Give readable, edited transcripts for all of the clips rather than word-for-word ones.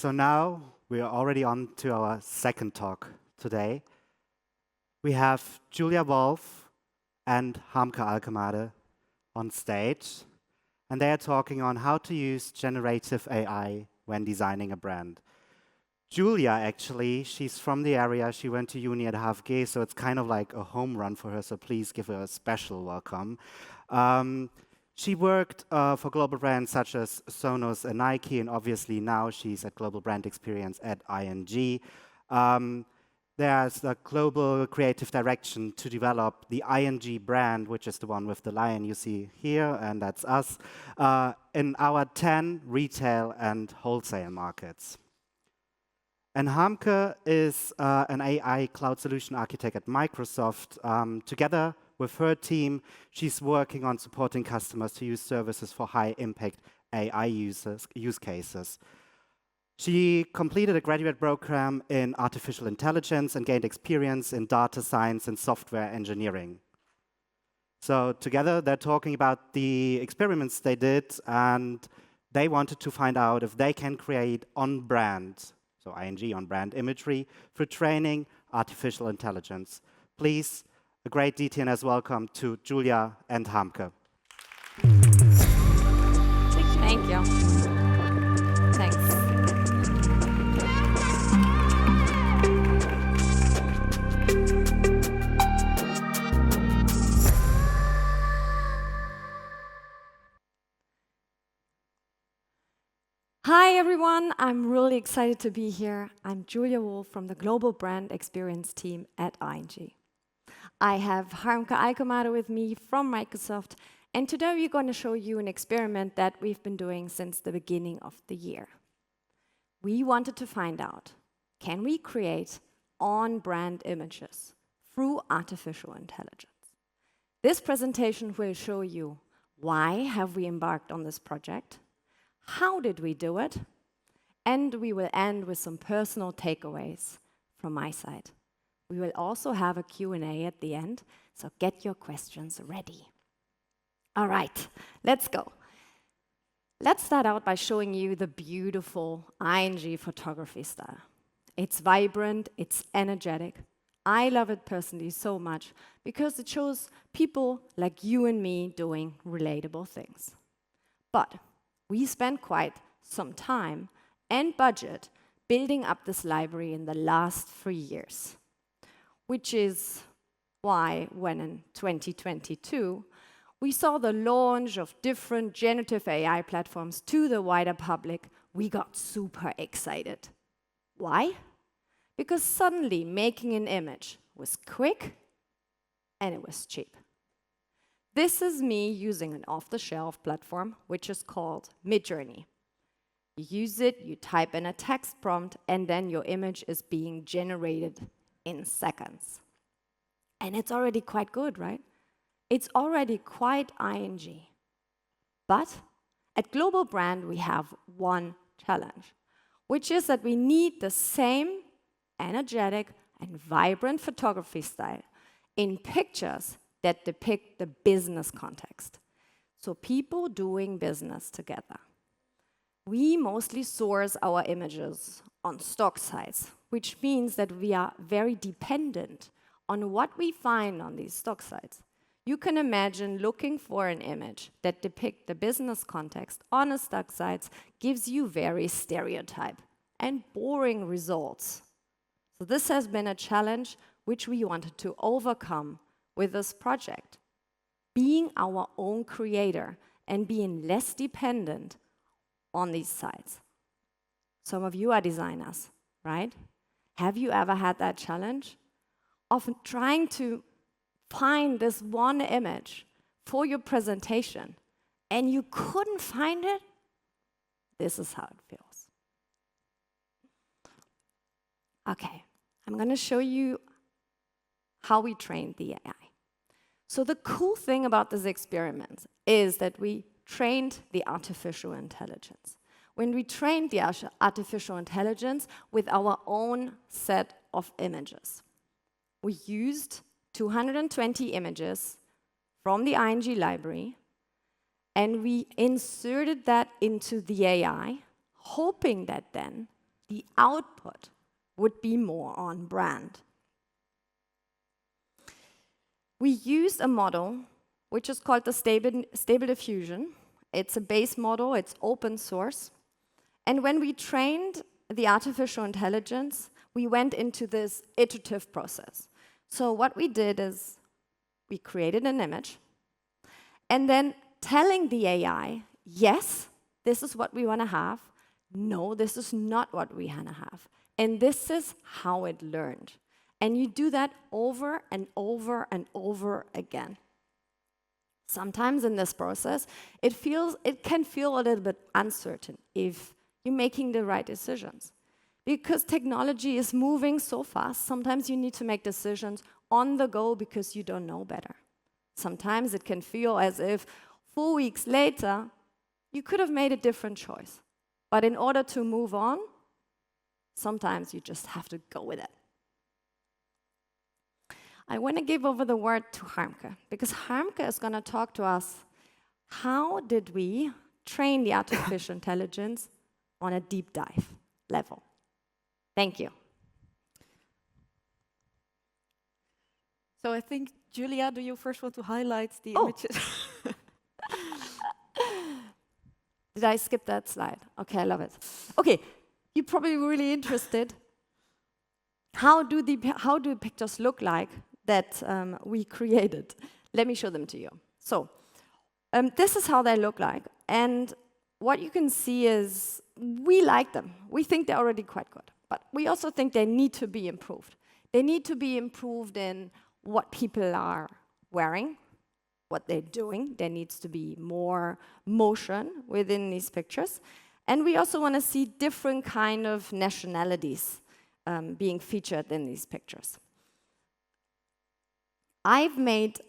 So now we are already on to our second talk today. We have Julia Wolf and Harmke Alkemade on stage, and they are talking on how to use generative AI when designing a brand. Julia, actually, she's from the area. She went to uni at Harmke, so it's kind of like a home run for her, so please give her a special welcome. She worked for global brands such as Sonos and Nike, and obviously now she's at Global Brand Experience at ING. There's the global creative direction to develop the ING brand, which is the one with the lion you see here, and that's us, in our 10 retail and wholesale markets. And Harmke is an AI cloud solution architect at Microsoft. Together with her team, she's working on supporting customers to use services for high-impact AI use cases. She completed a graduate program in artificial intelligence and gained experience in data science and software engineering. So together, they're talking about the experiments they did, and they wanted to find out if they can create on-brand, so ING on-brand imagery, for training artificial intelligence. Please, a great DTNS welcome to Julia and Harmke. Thank you. Thanks. Hi, everyone. I'm really excited to be here. I'm Julia Wolf from the Global Brand Experience team at ING. I have Harmke Alkemade with me from Microsoft, and today we're going to show you an experiment that we've been doing since the beginning of the year. We wanted to find out, can we create on-brand images through artificial intelligence? This presentation will show you why have we embarked on this project, how did we do it, and we will end with some personal takeaways from my side. We will also have a Q&A at the end, so get your questions ready. All right, let's go. Let's start out by showing you the beautiful ING photography style. It's vibrant, it's energetic. I love it personally so much because it shows people like you and me doing relatable things. But we spent quite some time and budget building up this library in the last 3 years. Which is why, when in 2022, we saw the launch of different generative AI platforms to the wider public, we got super excited. Why? Because suddenly making an image was quick and it was cheap. This is me using an off-the-shelf platform, which is called Midjourney. You use it, you type in a text prompt, and then your image is being generated in seconds. And it's already quite good, right? It's already quite ING. But at Global Brand, we have one challenge, which is that we need the same energetic and vibrant photography style in pictures that depict the business context. So people doing business together. We mostly source our images on stock sites, which means that we are very dependent on what we find on these stock sites. You can imagine looking for an image that depicts the business context on a stock site gives you very stereotype and boring results. So this has been a challenge which we wanted to overcome with this project. Being our own creator and being less dependent on these sites. Some of you are designers, right? Have you ever had that challenge of trying to find this one image for your presentation and you couldn't find it? This is how it feels. Okay, I'm going to show you how we trained the AI. So the cool thing about this experiment is that we trained the artificial intelligence. When we trained the artificial intelligence with our own set of images. We used 220 images from the ING library, and we inserted that into the AI, hoping that then the output would be more on brand. We used a model which is called the Stable Diffusion. It's a base model, it's open source. And when we trained the artificial intelligence, we went into this iterative process. So what we did is we created an image, and then telling the AI, yes, this is what we want to have. No, this is not what we want to have. And this is how it learned. And you do that over and over and over again. Sometimes in this process, it can feel a little bit uncertain if you're making the right decisions. Because technology is moving so fast, sometimes you need to make decisions on the go because you don't know better. Sometimes it can feel as if 4 weeks later, you could have made a different choice. But in order to move on, sometimes you just have to go with it. I want to give over the word to Harmke, because Harmke is going to talk to us, how did we train the artificial intelligence on a deep dive level? Thank you. So I think, Julia, do you first want to highlight the images? Did I skip that slide? Okay, I love it. Okay, you're probably really interested. How do the pictures look like that we created? Let me show them to you. So this is how they look like. And what you can see is we like them. We think they're already quite good. But we also think they need to be improved. They need to be improved in what people are wearing, what they're doing. There needs to be more motion within these pictures. And we also want to see different kind of nationalities being featured in these pictures. I've made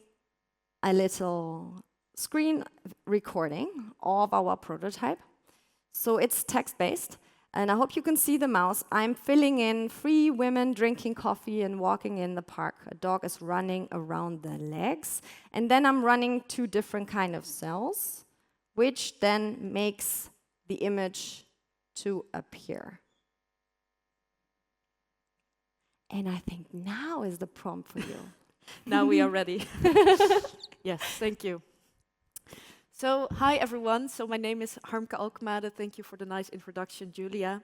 a little screen recording of our prototype. So it's text-based. And I hope you can see the mouse. I'm filling in 3 women drinking coffee and walking in the park. A dog is running around the legs. And then I'm running 2 different kind of cells, which then makes the image to appear. And I think now is the prompt for you. Now we are ready. Yes, thank you. So, hi everyone. So my name is Harmke Alkemade. Thank you for the nice introduction, Julia.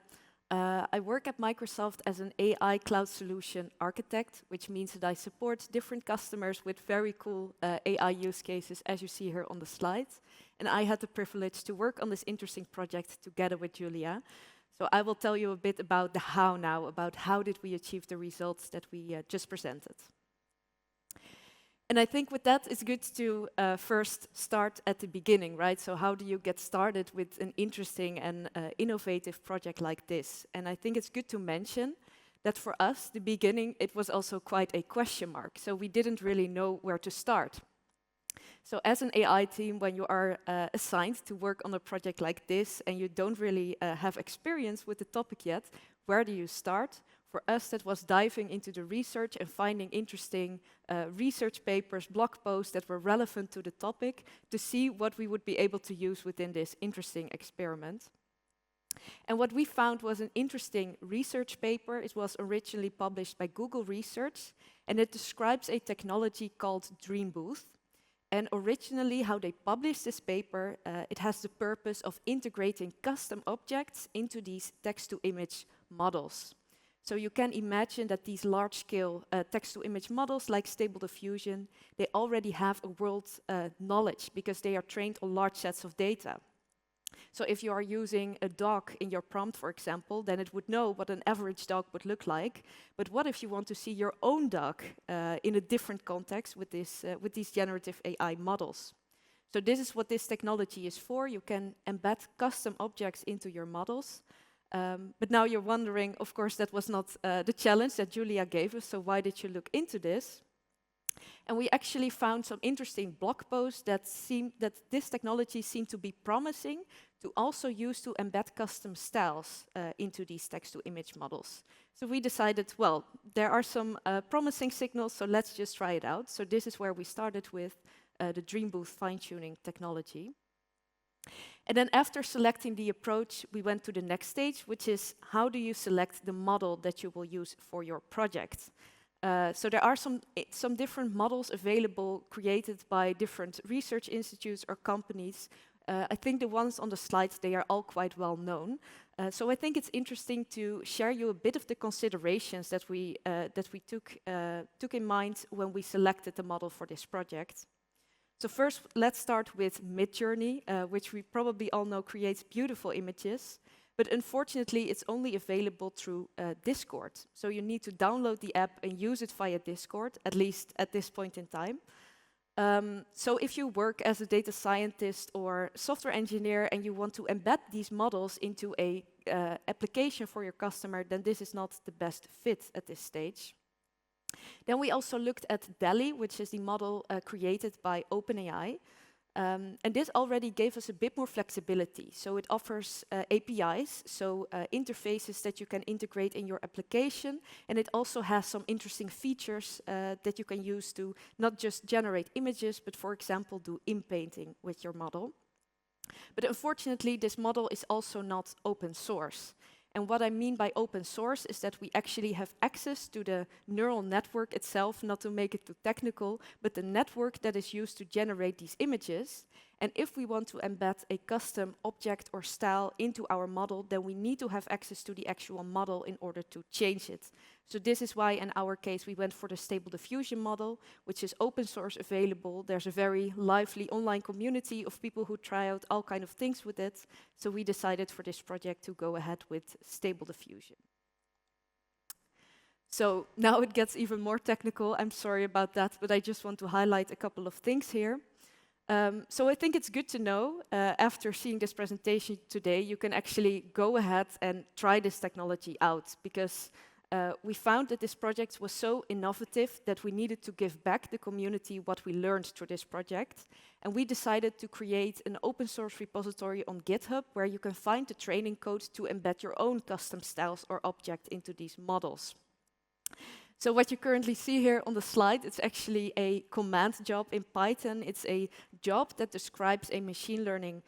I work at Microsoft as an AI cloud solution architect, which means that I support different customers with very cool AI use cases, as you see here on the slides. And I had the privilege to work on this interesting project together with Julia. So I will tell you a bit about the how now, about how did we achieve the results that we just presented. And I think with that, it's good to first start at the beginning, right? So how do you get started with an interesting and innovative project like this? And I think it's good to mention that for us, the beginning, it was also quite a question mark. So we didn't really know where to start. So as an AI team, when you are assigned to work on a project like this and you don't really have experience with the topic yet, where do you start? For us, that was diving into the research and finding interesting research papers, blog posts that were relevant to the topic to see what we would be able to use within this interesting experiment. And what we found was an interesting research paper. It was originally published by Google Research, and it describes a technology called Dream Booth. And originally, how they published this paper, it has the purpose of integrating custom objects into these text-to-image models. So you can imagine that these large-scale text-to-image models like Stable Diffusion, they already have a world knowledge because they are trained on large sets of data. So if you are using a dog in your prompt, for example, then it would know what an average dog would look like. But what if you want to see your own dog in a different context with these generative AI models? So this is what this technology is for. You can embed custom objects into your models. But now you're wondering, of course, that was not the challenge that Julia gave us, so why did you look into this? And we actually found some interesting blog posts that this technology seemed to be promising to also use to embed custom styles into these text-to-image models. So we decided, well, there are some promising signals, so let's just try it out. So this is where we started with the Dream Booth fine-tuning technology. And then after selecting the approach, we went to the next stage, which is how do you select the model that you will use for your project? So there are some different models available created by different research institutes or companies. I think the ones on the slides, they are all quite well known. So I think it's interesting to share you a bit of the considerations that we took in mind when we selected the model for this project. So first, let's start with Midjourney, which we probably all know creates beautiful images. But unfortunately, it's only available through Discord. So you need to download the app and use it via Discord, at least at this point in time. So if you work as a data scientist or software engineer and you want to embed these models into a application for your customer, then this is not the best fit at this stage. Then we also looked at DALL-E, which is the model created by OpenAI. And this already gave us a bit more flexibility. So it offers APIs, so interfaces that you can integrate in your application. And it also has some interesting features that you can use to not just generate images, but for example, do inpainting with your model. But unfortunately, this model is also not open source. And what I mean by open source is that we actually have access to the neural network itself, not to make it too technical, but the network that is used to generate these images. And if we want to embed a custom object or style into our model, then we need to have access to the actual model in order to change it. So this is why, in our case, we went for the Stable Diffusion model, which is open source available. There's a very lively online community of people who try out all kinds of things with it. So we decided for this project to go ahead with Stable Diffusion. So now it gets even more technical. I'm sorry about that, but I just want to highlight a couple of things here. So I think it's good to know, after seeing this presentation today, you can actually go ahead and try this technology out, because we found that this project was so innovative that we needed to give back the community what we learned through this project. And we decided to create an open source repository on GitHub where you can find the training code to embed your own custom styles or object into these models. So what you currently see here on the slide, it's actually a command job in Python. It's a job that describes a machine learning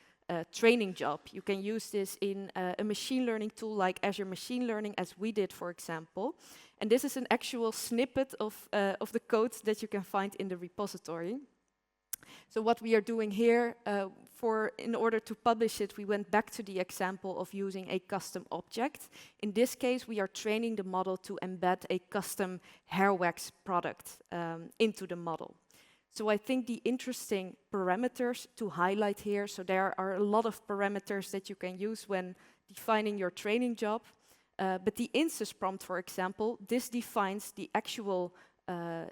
training job. You can use this in a machine learning tool like Azure Machine Learning, as we did, for example. And this is an actual snippet of the code that you can find in the repository. So what we are doing here, in order to publish it, we went back to the example of using a custom object. In this case, we are training the model to embed a custom hair wax product into the model. So I think the interesting parameters to highlight here, so there are a lot of parameters that you can use when defining your training job. But the instance prompt, for example, this defines the actual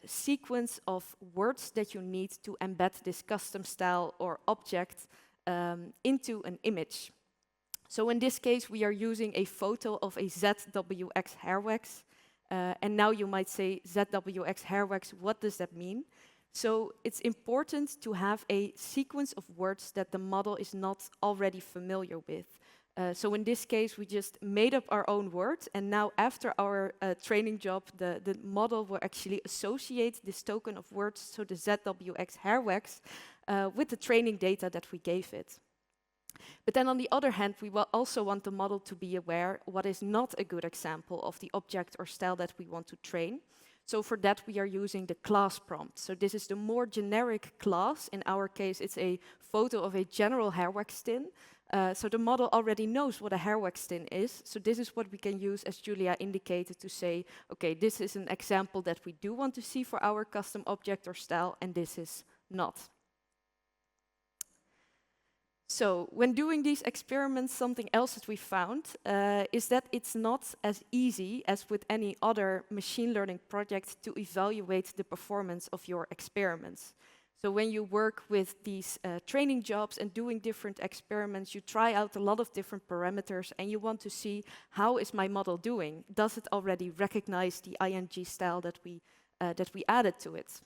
sequence of words that you need to embed this custom style or object into an image. So in this case, we are using a photo of a ZWX hair wax. And now you might say, ZWX hair wax, what does that mean? So it's important to have a sequence of words that the model is not already familiar with. So in this case, we just made up our own word, and now after our training job, the model will actually associate this token of words, so the ZWX hair wax, with the training data that we gave it. But then on the other hand, we will also want the model to be aware what is not a good example of the object or style that we want to train. So for that, we are using the class prompt. So this is the more generic class. In our case, it's a photo of a general hair wax tin. So the model already knows what a hair wax tin is. So this is what we can use, as Julia indicated, to say, okay, this is an example that we do want to see for our custom object or style, and this is not. So when doing these experiments, something else that we found is that it's not as easy as with any other machine learning project to evaluate the performance of your experiments. So when you work with these training jobs and doing different experiments, you try out a lot of different parameters and you want to see, how is my model doing? Does it already recognize the ING style that we added to it?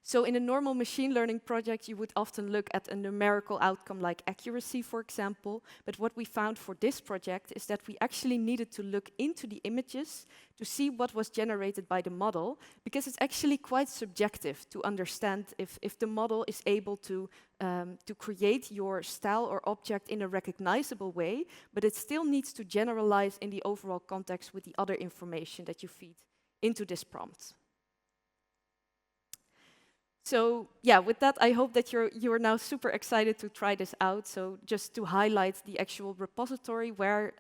So in a normal machine learning project, you would often look at a numerical outcome like accuracy, for example. But what we found for this project is that we actually needed to look into the images to see what was generated by the model, because it's actually quite subjective to understand if the model is able to create your style or object in a recognizable way, but it still needs to generalize in the overall context with the other information that you feed into this prompt. So yeah, with that, I hope that you're now super excited to try this out. So just to highlight the actual repository where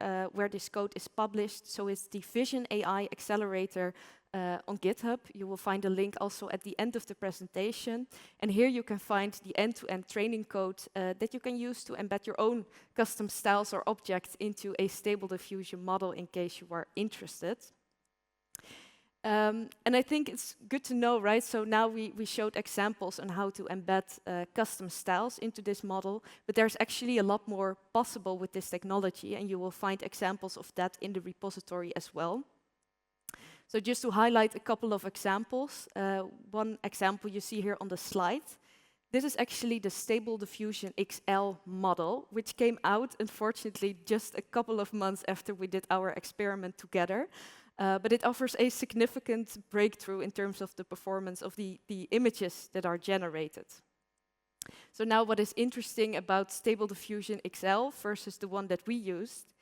this code is published. So it's the Vision AI Accelerator on GitHub. You will find a link also at the end of the presentation. And here you can find the end-to-end training code that you can use to embed your own custom styles or objects into a Stable Diffusion model in case you are interested. And I think it's good to know, right? So now we showed examples on how to embed custom styles into this model, but there's actually a lot more possible with this technology, and you will find examples of that in the repository as well. So just to highlight a couple of examples, one example you see here on the slide. This is actually the Stable Diffusion XL model, which came out, unfortunately, just a couple of months after we did our experiment together. But it offers a significant breakthrough in terms of the performance of the images that are generated. So now what is interesting about Stable Diffusion XL versus the one that we used,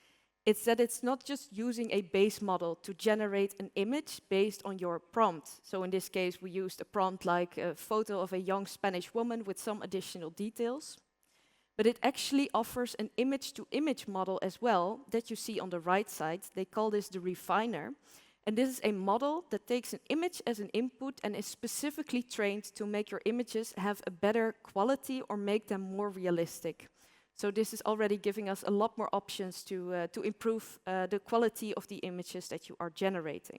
it's that it's not just using a base model to generate an image based on your prompt. So in this case, we used a prompt like a photo of a young Spanish woman with some additional details. But it actually offers an image-to-image model as well that you see on the right side. They call this the refiner. And this is a model that takes an image as an input and is specifically trained to make your images have a better quality or make them more realistic. So this is already giving us a lot more options to improve the quality of the images that you are generating.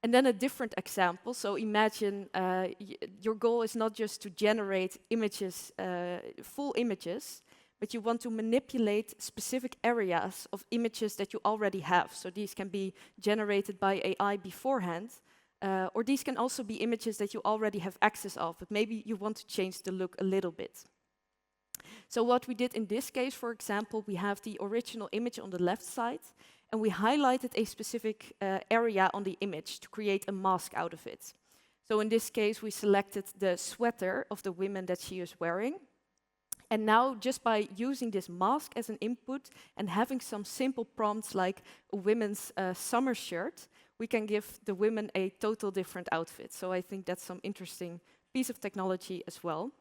And then a different example. So imagine your goal is not just to generate images, full images, but you want to manipulate specific areas of images that you already have. So these can be generated by AI beforehand, or these can also be images that you already have access of, but maybe you want to change the look a little bit. So what we did in this case, for example, we have the original image on the left side, and we highlighted a specific area on the image to create a mask out of it. So in this case, we selected the sweater of the woman that she is wearing. And now, just by using this mask as an input and having some simple prompts like a women's summer shirt, we can give the women a total different outfit. So I think that's some interesting piece of technology as well.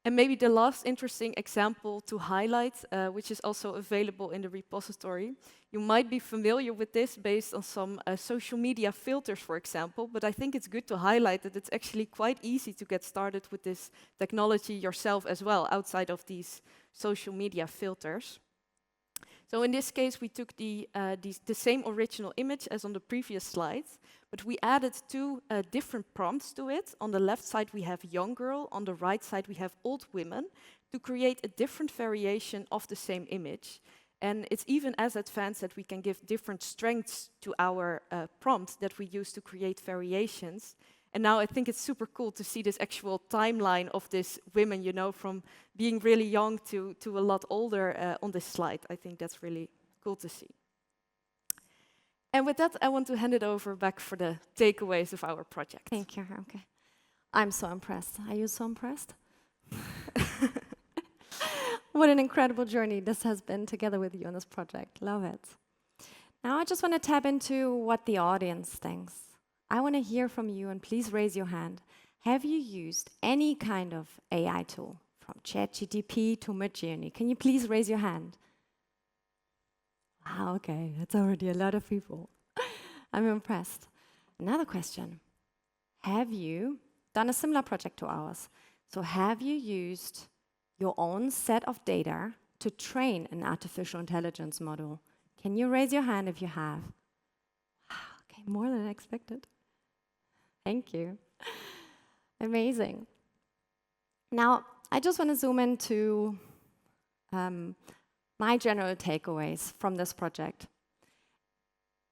And maybe the last interesting example to highlight, which is also available in the repository. You might be familiar with this based on some social media filters, for example, but I think it's good to highlight that it's actually quite easy to get started with this technology yourself as well, outside of these social media filters. So in this case, we took the same original image as on the previous slide, but we added two different prompts to it. On the left side, we have young girl. On the right side, we have old women, to create a different variation of the same image. And it's even as advanced that we can give different strengths to our prompt that we use to create variations. And now I think it's super cool to see this actual timeline of this women, you know, from being really young to a lot older on this slide. I think that's really cool to see. And with that, I want to hand it over back for the takeaways of our project. Thank you, Harmke. I'm so impressed. Are you so impressed? What an incredible journey this has been together with you on this project. Love it. Now I just want to tap into what the audience thinks. I want to hear from you, and please raise your hand. Have you used any kind of AI tool, from ChatGPT to Midjourney? Can you please raise your hand? Wow, okay, that's already a lot of people. I'm impressed. Another question. Have you done a similar project to ours? So have you used your own set of data to train an artificial intelligence model? Can you raise your hand if you have? Wow, okay, more than I expected. Thank you. Amazing. Now, I just want to zoom into my general takeaways from this project.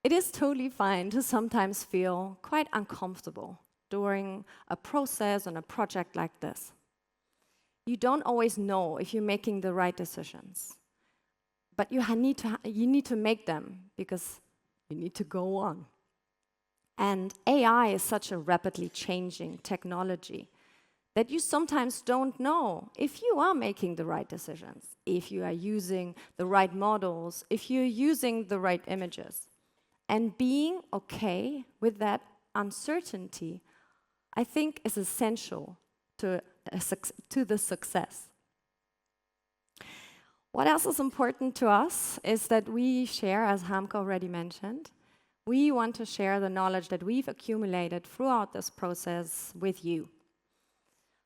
It is totally fine to sometimes feel quite uncomfortable during a process and a project like this. You don't always know if you're making the right decisions, but you need to make them because you need to go on. And AI is such a rapidly changing technology that you sometimes don't know if you are making the right decisions, if you are using the right models, if you're using the right images. And being okay with that uncertainty, I think, is essential to the success. What else is important to us is that we share, as Harmke already mentioned, we want to share the knowledge that we've accumulated throughout this process with you.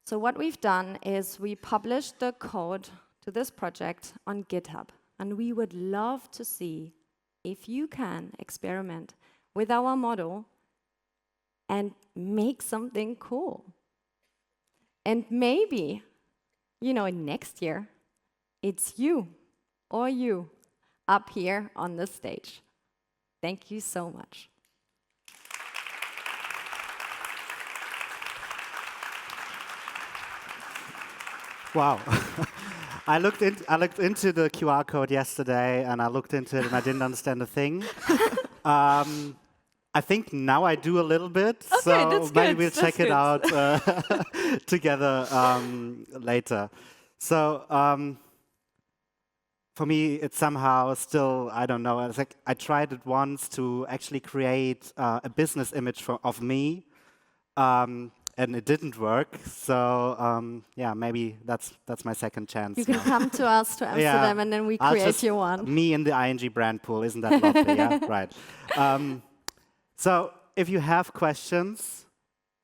So what we've done is we published the code to this project on GitHub, and we would love to see if you can experiment with our model and make something cool. And maybe, next year, it's you or you up here on the stage. Thank you so much. Wow. I looked into the QR code yesterday, and I looked into it, and I didn't understand a thing. I think now I do a little bit, Okay, so that's maybe good, we'll that's check it good. out together later. So for me, it's somehow still, I don't know. It's like I tried it once to actually create a business image of me, and it didn't work. So yeah, maybe that's my second chance. You can now. come to us to Amsterdam, and then we I'll create just- you one. Me in the ING brand pool, isn't that lovely? Yeah, right. So if you have questions,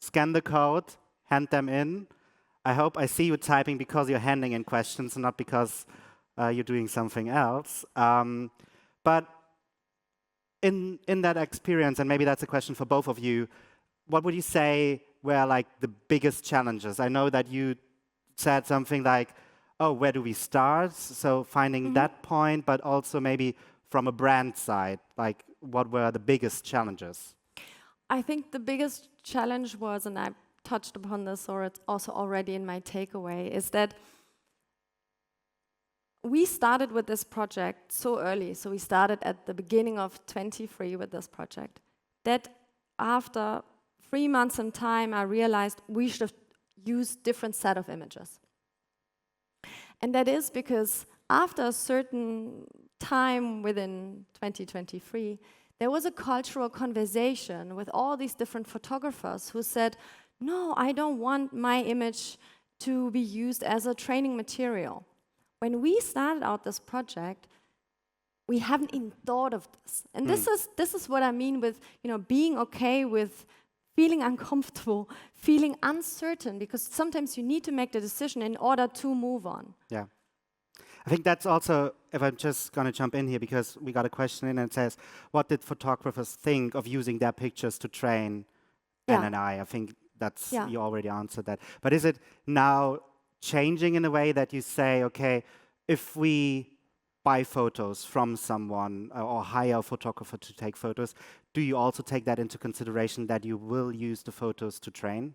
scan the code, hand them in. I hope I see you typing because you're handing in questions and not because you're doing something else. But in that experience, and maybe that's a question for both of you, what would you say were like the biggest challenges? I know that you said something like, oh, where do we start? So finding that point, but also maybe from a brand side, like what were the biggest challenges? I think the biggest challenge was, and I touched upon this, or it's also already in my takeaway, is that we started with this project so early. So we started at the beginning of 23 with this project. That after 3 months in time, I realized we should have used different set of images. And that is because after a certain time within 2023, there was a cultural conversation with all these different photographers who said, no, I don't want my image to be used as a training material. When we started out this project, we haven't even thought of this. And this is what I mean with being okay with feeling uncomfortable, feeling uncertain, because sometimes you need to make the decision in order to move on. Yeah. I think that's also, if I'm just going to jump in here, because we got a question in and it says, what did photographers think of using their pictures to train NNI? I think that's, you already answered that. But is it now changing in a way that you say, okay, if we buy photos from someone or hire a photographer to take photos, do you also take that into consideration that you will use the photos to train?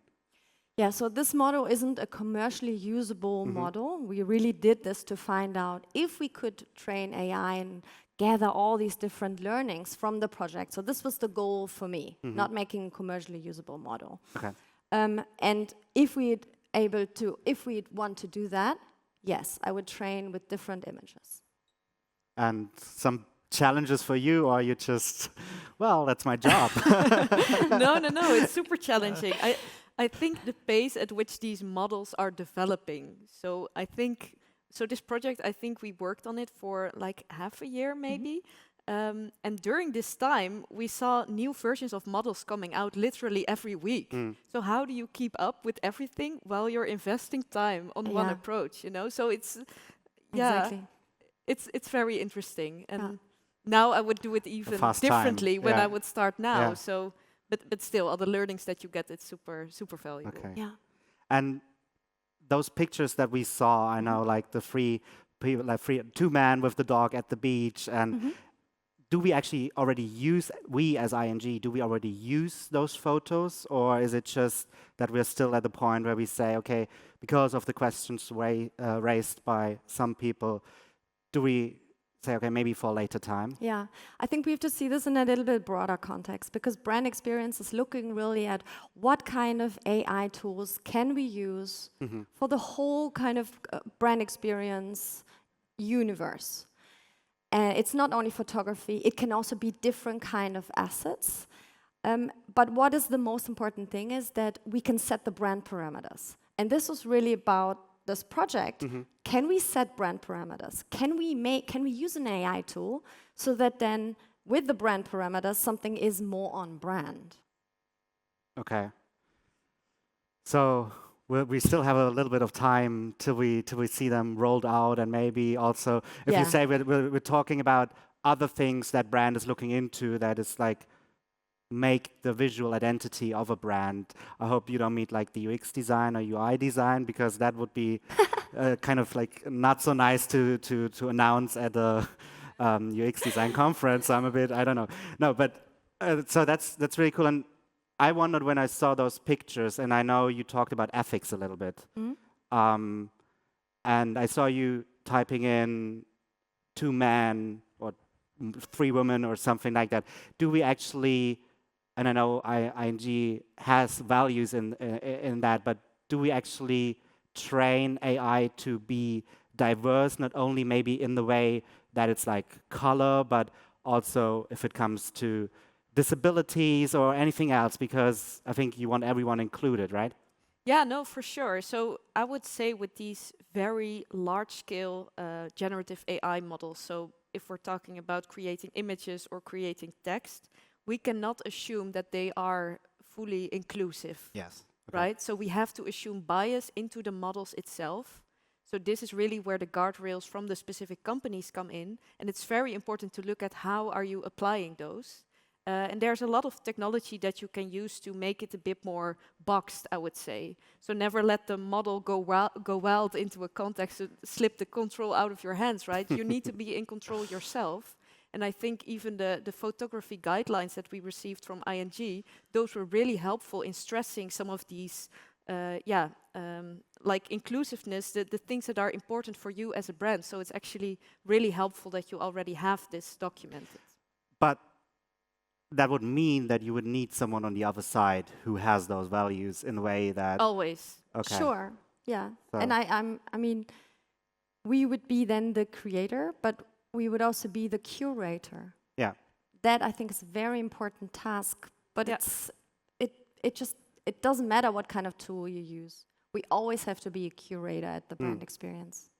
Yeah, so this model isn't a commercially usable model. We really did this to find out if we could train AI and gather all these different learnings from the project. So this was the goal for me, not making a commercially usable model. Okay. And if we'd want to do that, yes, I would train with different images. And some challenges for you, or you just, well, that's my job? No, it's super challenging. I think the pace at which these models are developing. So this project, I think we worked on it for like half a year maybe. And during this time, we saw new versions of models coming out literally every week. So how do you keep up with everything while you're investing time on one approach, So it's, Exactly. It's very interesting. And now I would do it even differently when I would start now. Yeah. So, but still, all the learnings that you get, it's super, super valuable. Okay. Yeah. And those pictures that we saw, I know, like the two men with the dog at the beach, and do we actually already use, we as ING, do we already use those photos? Or is it just that we're still at the point where we say, okay, because of the questions raised by some people, do we say, okay, maybe for a later time? Yeah, I think we have to see this in a little bit broader context, because brand experience is looking really at what kind of AI tools can we use for the whole kind of brand experience universe. It's not only photography, it can also be different kind of assets. But what is the most important thing is that we can set the brand parameters. And this was really about this project. Can we set brand parameters? Can we use an AI tool so that then with the brand parameters, something is more on brand? Okay. So we still have a little bit of time till we see them rolled out, and maybe also if you say we're talking about other things that brand is looking into, that is like make the visual identity of a brand. I hope you don't mean like the UX design or UI design, because that would be kind of like not so nice to announce at a UX design conference. I'm a bit, I don't know. No, but so that's really cool. And I wondered when I saw those pictures, and I know you talked about ethics a little bit, and I saw you typing in 2 men or 3 women or something like that. Do we actually, and I know ING has values in that, but do we actually train AI to be diverse, not only maybe in the way that it's like color, but also if it comes to disabilities or anything else, because I think you want everyone included, right? Yeah, no, for sure. So I would say with these very large-scale generative AI models, so if we're talking about creating images or creating text, we cannot assume that they are fully inclusive. Yes. Right? So we have to assume bias into the models itself. So this is really where the guardrails from the specific companies come in, and it's very important to look at how are you applying those. And there's a lot of technology that you can use to make it a bit more boxed, I would say. So never let the model go wild into a context and slip the control out of your hands, right? You need to be in control yourself. And I think even the photography guidelines that we received from ING, those were really helpful in stressing some of these, like inclusiveness, the things that are important for you as a brand. So it's actually really helpful that you already have this documented. But that would mean that you would need someone on the other side who has those values in a way that... Always. Okay. Sure, yeah. So. And I mean, we would be then the creator, but we would also be the curator. Yeah. That I think is a very important task, but it doesn't matter what kind of tool you use. We always have to be a curator at the brand experience.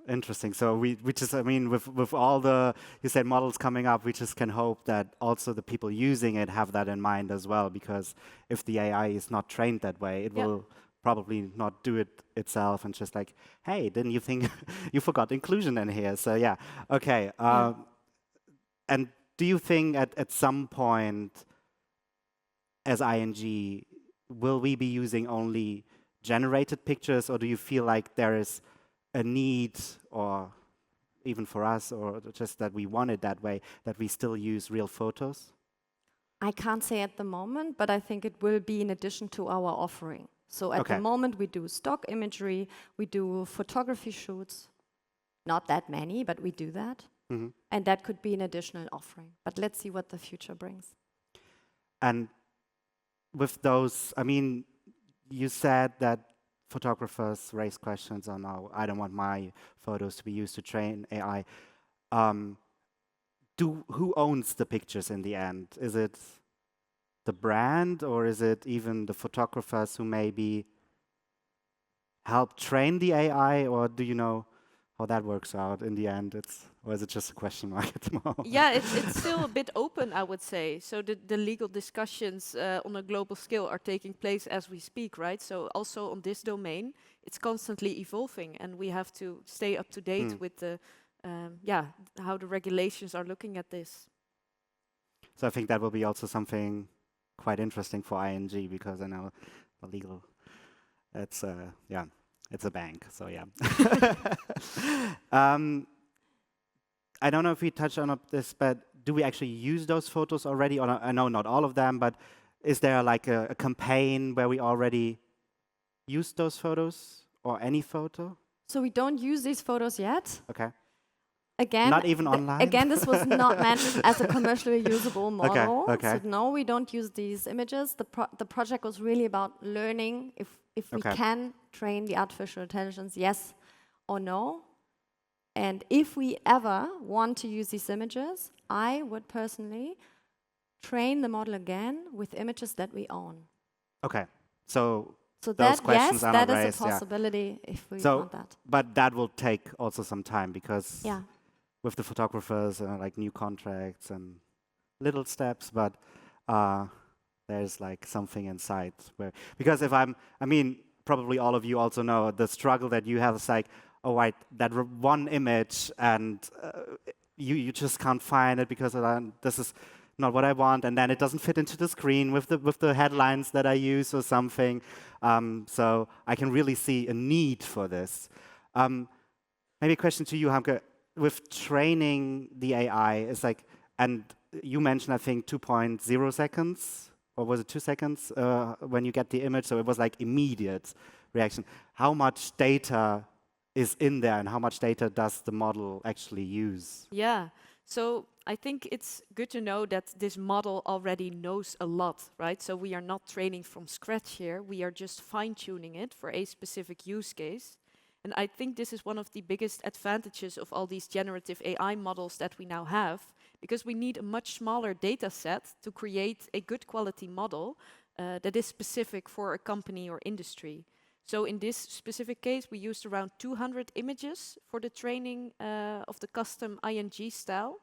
Interesting. So we just, I mean, with all the, you said models coming up, we just can hope that also the people using it have that in mind as well, because if the AI is not trained that way, it will probably not do it itself and just like, hey, didn't you think you forgot inclusion in here? So yeah, okay. And do you think at some point as ING, will we be using only generated pictures, or do you feel like there is a need, or even for us, or just that we want it that way, that we still use real photos? I can't say at the moment, but I think it will be in addition to our offering. So at the moment we do stock imagery, we do photography shoots, not that many, but we do that. And that could be an additional offering. But let's see what the future brings. And with those, I mean, you said that photographers raise questions on, oh, I don't want my photos to be used to train AI. Who owns the pictures in the end? Is it the brand, or is it even the photographers who maybe help train the AI, or do you know how that works out in the end? Or is it just a question mark at the moment? Yeah, it's still a bit open, I would say. So the legal discussions on a global scale are taking place as we speak, right? So also on this domain, it's constantly evolving, and we have to stay up to date with the, how the regulations are looking at this. So I think that will be also something quite interesting for ING, because I know the legal, it's it's a bank, so yeah. I don't know if we touched on this, but do we actually use those photos already? Or I know not all of them, but is there like a campaign where we already use those photos or any photo? So we don't use these photos yet. Okay. Again, Not even online? again, this was not meant as a commercially usable model. Okay. So no, we don't use these images. The project was really about learning if we can train the artificial intelligence, yes or no. And if we ever want to use these images, I would personally train the model again with images that we own. Okay. So So those that, questions yes, are that not is raised, a possibility if we So, want that. but that will take also some time because Yeah. with the photographers, like new contracts and little steps, but there's like something inside where, because if I mean, probably all of you also know the struggle that you have is like, oh, right, that one image and you just can't find it because this is not what I want, and then it doesn't fit into the screen with the headlines that I use or something. So I can really see a need for this. Maybe a question to you, Harmke. With training the AI, it's like, and you mentioned, I think, 2.0 seconds, or was it 2 seconds when you get the image? So it was like immediate reaction. How much data is in there, and how much data does the model actually use? Yeah, so I think it's good to know that this model already knows a lot, right? So we are not training from scratch here. We are just fine-tuning it for a specific use case. And I think this is one of the biggest advantages of all these generative AI models that we now have, because we need a much smaller data set to create a good quality model that is specific for a company or industry. So in this specific case, we used around 200 images for the training of the custom ING style.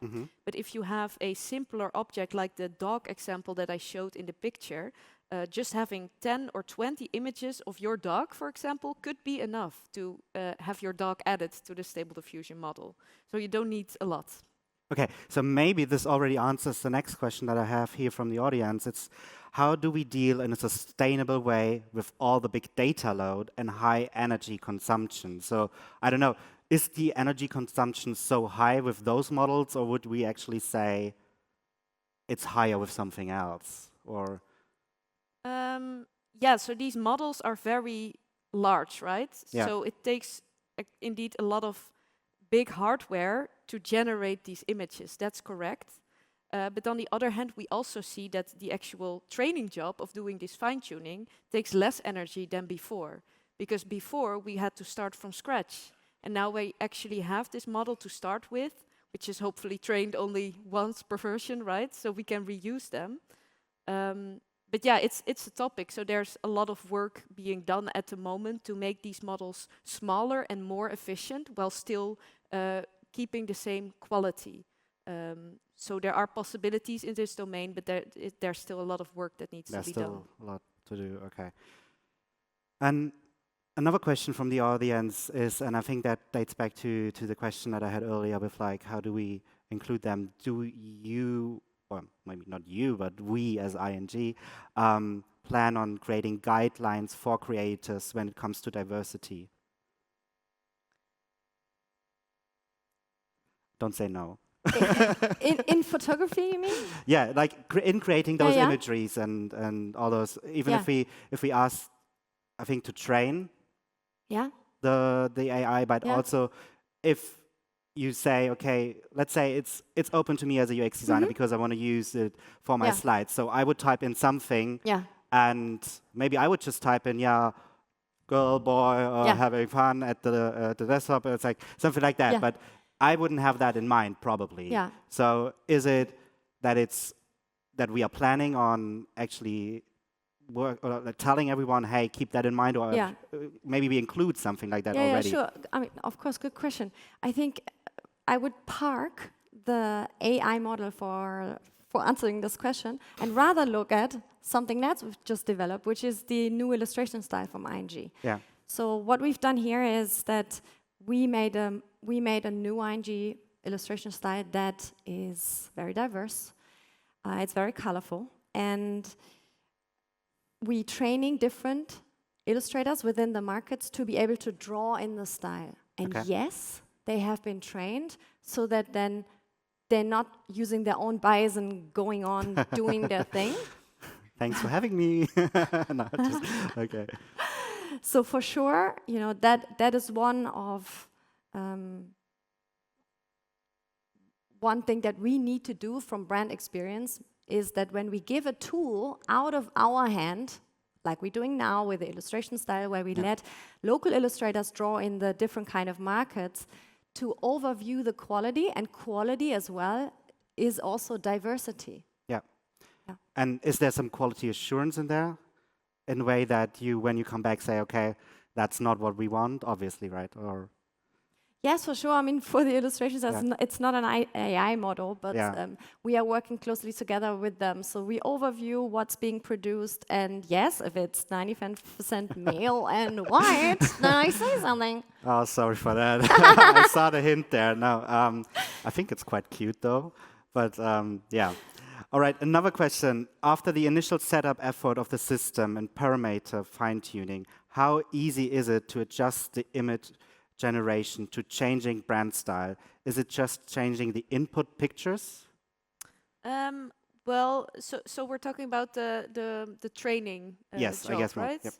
But if you have a simpler object like the dog example that I showed in the picture, just having 10 or 20 images of your dog, for example, could be enough to have your dog added to the Stable Diffusion model. So you don't need a lot. Okay, so maybe this already answers the next question that I have here from the audience. It's how do we deal in a sustainable way with all the big data load and high energy consumption? So I don't know, is the energy consumption so high with those models, or would we actually say it's higher with something else? Or yeah, so these models are very large, right? Yeah. So it takes indeed a lot of big hardware to generate these images. That's correct. But on the other hand, we also see that the actual training job of doing this fine-tuning takes less energy than before. Because before, we had to start from scratch. And now we actually have this model to start with, which is hopefully trained only once per version, right? So we can reuse them. But yeah, it's a topic. So there's a lot of work being done at the moment to make these models smaller and more efficient while still keeping the same quality. So there are possibilities in this domain, but there's still a lot of work that needs to be done. There's still a lot to do, okay. And another question from the audience is, and I think that dates back to the question that I had earlier with like, how do we include them? Do you, or maybe not you, but we as ING, plan on creating guidelines for creators when it comes to diversity? Don't say no. in photography, you mean? Yeah, like in creating those Yeah. imageries and all those. Even Yeah. if we ask, I think, to train Yeah. the AI, but Yeah. also if you say, okay, let's say it's open to me as a UX designer because I want to use it for my Yeah. slides. So I would type in something, Yeah. and maybe I would just type in, yeah, girl, boy, having fun at the desktop. It's like something like that. Yeah. But I wouldn't have that in mind, probably. Yeah. So is it that we are planning on actually telling everyone, hey, keep that in mind, or Yeah. maybe we include something like that Yeah, already? sure. I mean, of course, good question. I think I would park the AI model for answering this question and rather look at something that we've just developed, which is the new illustration style from ING. Yeah. So what we've done here is that we made a new ING illustration style that is very diverse. It's very colorful, and we training different illustrators within the markets to be able to draw in the style. And Okay. yes, they have been trained so that then they're not using their own bias and going on doing their thing. Thanks for having me. No, just, okay. So for sure, that is one thing that we need to do from brand experience is that when we give a tool out of our hand, like we're doing now with the illustration style, where we let local illustrators draw in the different kind of markets, to overview the quality, and quality as well is also diversity. Yeah. And is there some quality assurance in there? In a way that you, when you come back, say, okay, that's not what we want, obviously, right? Or yes, for sure. I mean, for the illustrations, it's not an AI model, but we are working closely together with them. So we overview what's being produced, and yes, if it's 95% male and white, then I say something. oh, sorry for that. I saw the hint there. No, I think it's quite cute though. But yeah. All right, another question. After the initial setup effort of the system and parameter fine-tuning, how easy is it to adjust the image generation to changing brand style? Is it just changing the input pictures? Well, so we're talking about the training yes, job, I guess right? Yep.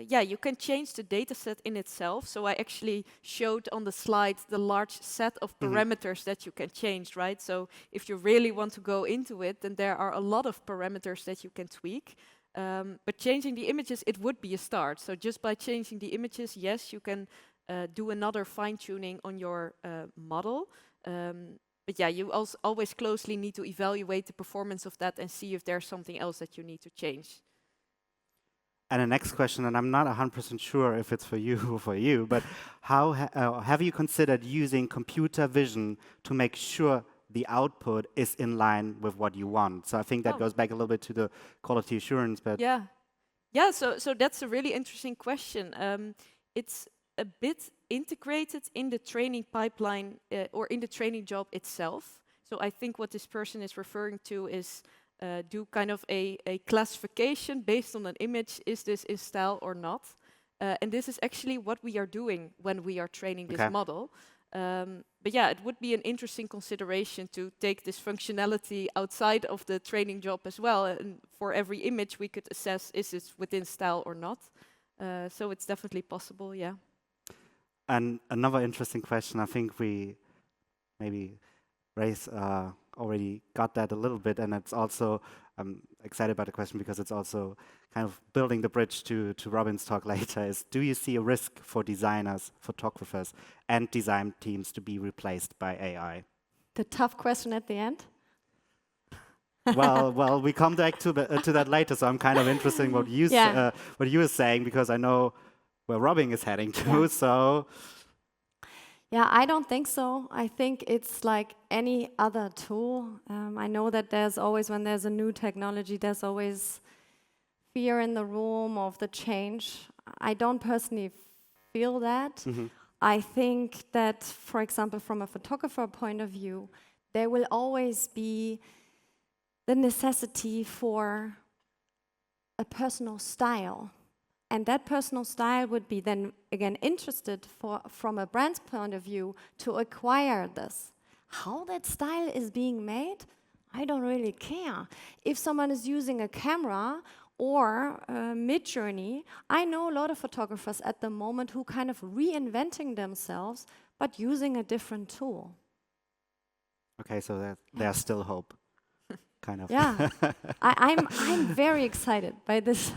Yeah, you can change the data set in itself. So I actually showed on the slide the large set of parameters that you can change, right? So if you really want to go into it, then there are a lot of parameters that you can tweak. But changing the images, it would be a start. So just by changing the images, yes, you can do another fine-tuning on your model. But yeah, you also always closely need to evaluate the performance of that and see if there's something else that you need to change. And the next question, and I'm not 100% sure if it's for you or for you, but how have you considered using computer vision to make sure the output is in line with what you want? So I think that goes back a little bit to the quality assurance, but yeah. So that's a really interesting question. It's a bit integrated in the training pipeline or in the training job itself. So I think what this person is referring to is do kind of a classification based on an image. Is this in style or not? And this is actually what we are doing when we are training this model. But yeah, it would be an interesting consideration to take this functionality outside of the training job as well. And for every image, we could assess, is it within style or not? So it's definitely possible, yeah. And another interesting question, I think we maybe raise already got that a little bit, and it's also, I'm excited about the question because it's also kind of building the bridge to Robin's talk later, is do you see a risk for designers, photographers, and design teams to be replaced by AI? The tough question at the end? well, we come back to that later, so I'm kind of interested in what you were saying, because I know where Robin is heading to, so... Yeah, I don't think so. I think it's like any other tool. I know that there's always, when there's a new technology, there's always fear in the room of the change. I don't personally feel that. I think that, for example, from a photographer point of view, there will always be the necessity for a personal style. And that personal style would be then, again, interested from a brand's point of view to acquire this. How that style is being made, I don't really care. If someone is using a camera or Midjourney, I know a lot of photographers at the moment who kind of reinventing themselves, but using a different tool. Okay, so there's still hope. Kind of. Yeah, I'm very excited by this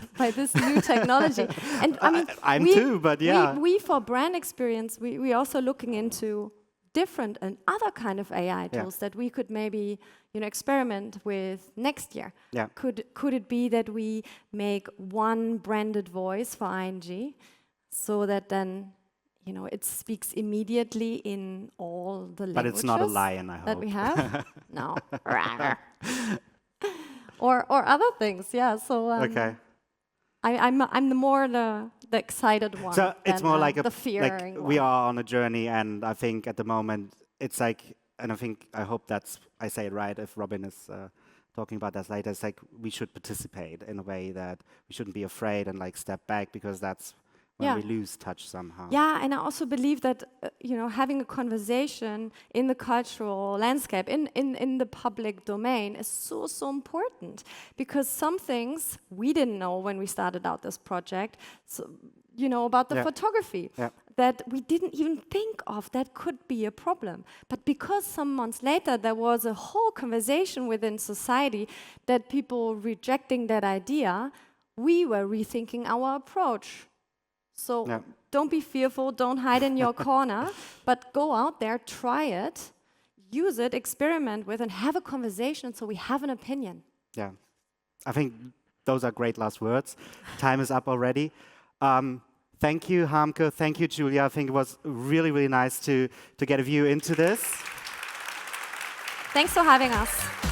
new technology, and I mean I'm too. But yeah, we for brand experience we also looking into different and other kind of AI tools that we could maybe experiment with next year. Yeah. Could it be that we make one branded voice for ING, so that then it speaks immediately in all the languages. But it's not a lion, I hope. That we have? No. or other things, yeah. So okay. I'm the excited one. So it's more like the fearing like we are on a journey, and I think at the moment it's like, and I hope I say it right. If Robin is talking about that later, it's like we should participate in a way that we shouldn't be afraid and like step back, because that's when we lose touch somehow. Yeah, and I also believe that having a conversation in the cultural landscape, in the public domain, is so important, because some things we didn't know when we started out this project. So, about the photography. Yeah. That we didn't even think of that could be a problem. But because some months later there was a whole conversation within society that people rejecting that idea, we were rethinking our approach. So don't be fearful, don't hide in your corner, but go out there, try it, use it, experiment with, and have a conversation so we have an opinion. Yeah, I think those are great last words. Time is up already. Thank you, Harmke. Thank you, Julia. I think it was really nice to get a view into this. Thanks for having us.